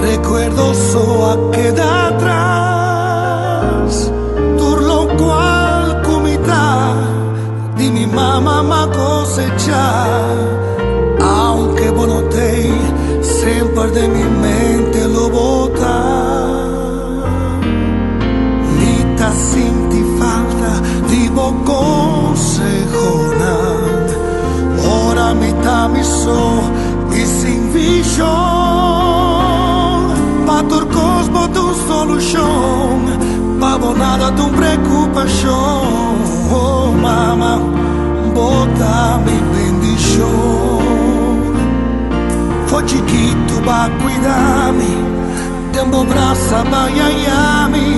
recuerdos so queda atrás. Tur lo cual comita di mi mamma ma cosechar. Aunque bonotei sempre de mi mente lo bota. Mi ta sinti falta di bo consejonat. Ora mi ta mi so sin vision. Pa tur cosmo tu solution. Pa bonada tu preocupación. Oh mama, bota mi bendición. Foi chiquito pa cuidarmi. Tempo braça baiaiami.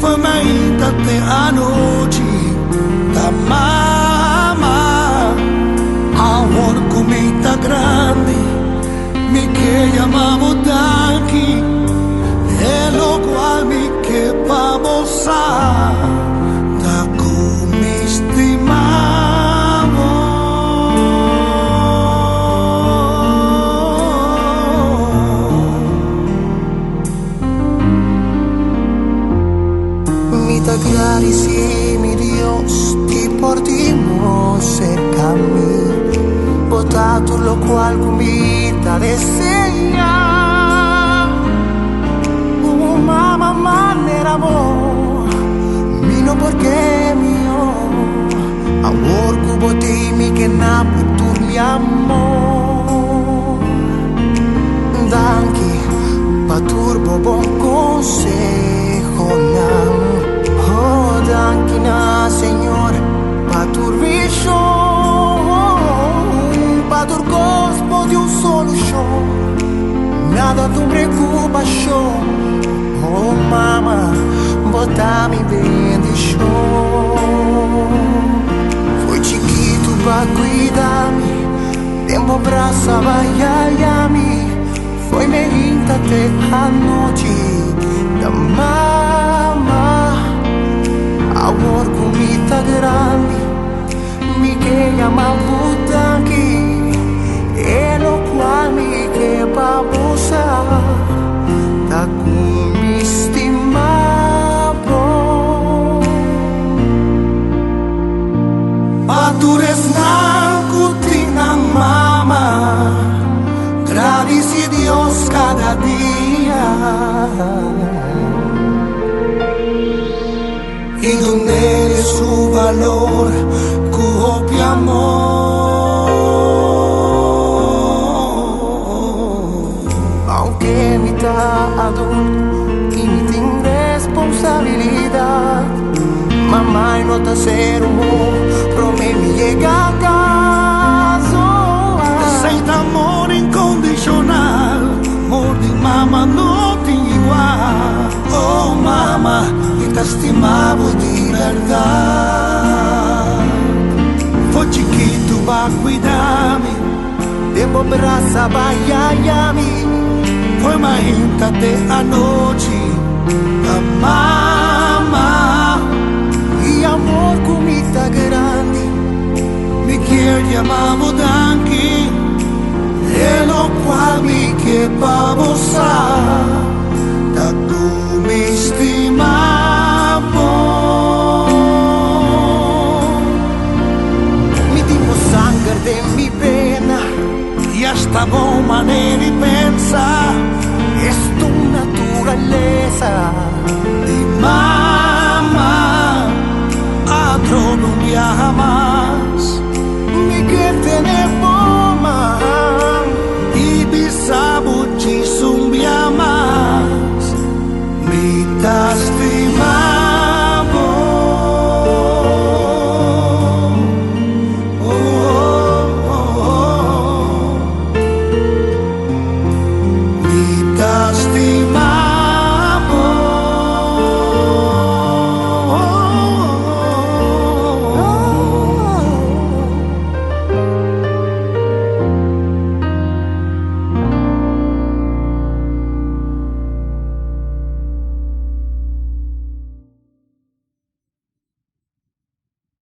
Foi mainda te a noite da mama. Amor comita grande. Mi que llamamos Danky, es lo cual mi que vamos a da con mi estimamos. Mi te si mi Dios, ti portimos cerca a mí. Botato lo cual comita desea. Oh mamá, manera amor, mino porque mio. Amor cubo ti mi que na putur mi amor. Danky, patur bon consejo nam. Oh danky na Señor, patur vision. Patur cosmo de un solution. Nada tu preocupación. Oh mama, bota mi bendición. Foi chiquito pa cuidarmi. Tempo braça baiaiami. Foi meinta te a noite da mama. Amor comita grande. Mi que llama Danky. E lo qual mi che babosa da cum istimavo. Patures nancutina mama, gravis y Dios cada día. Y donde su valor copia amor. Adulto y mi ten responsabilidad. Mamá y nota ser humor, prome mi llega a caso. Aceita amor incondicional, amor de mamá no tiene igual. Oh mamá, y te estimaba de verdad. Foi chiquito pa cuidarmi. Tempo braça baiaiami. Foi mainda te a noite da mama. E amor comita grande. Mi que llamamos Danky, e lo qual mi que vamos a da como estimamos. Mi tipo sangre de mi pena. Y hasta bom manera y pensar. Es tu naturaleza. De mamá, a otro no viaja más. Mi que tenemos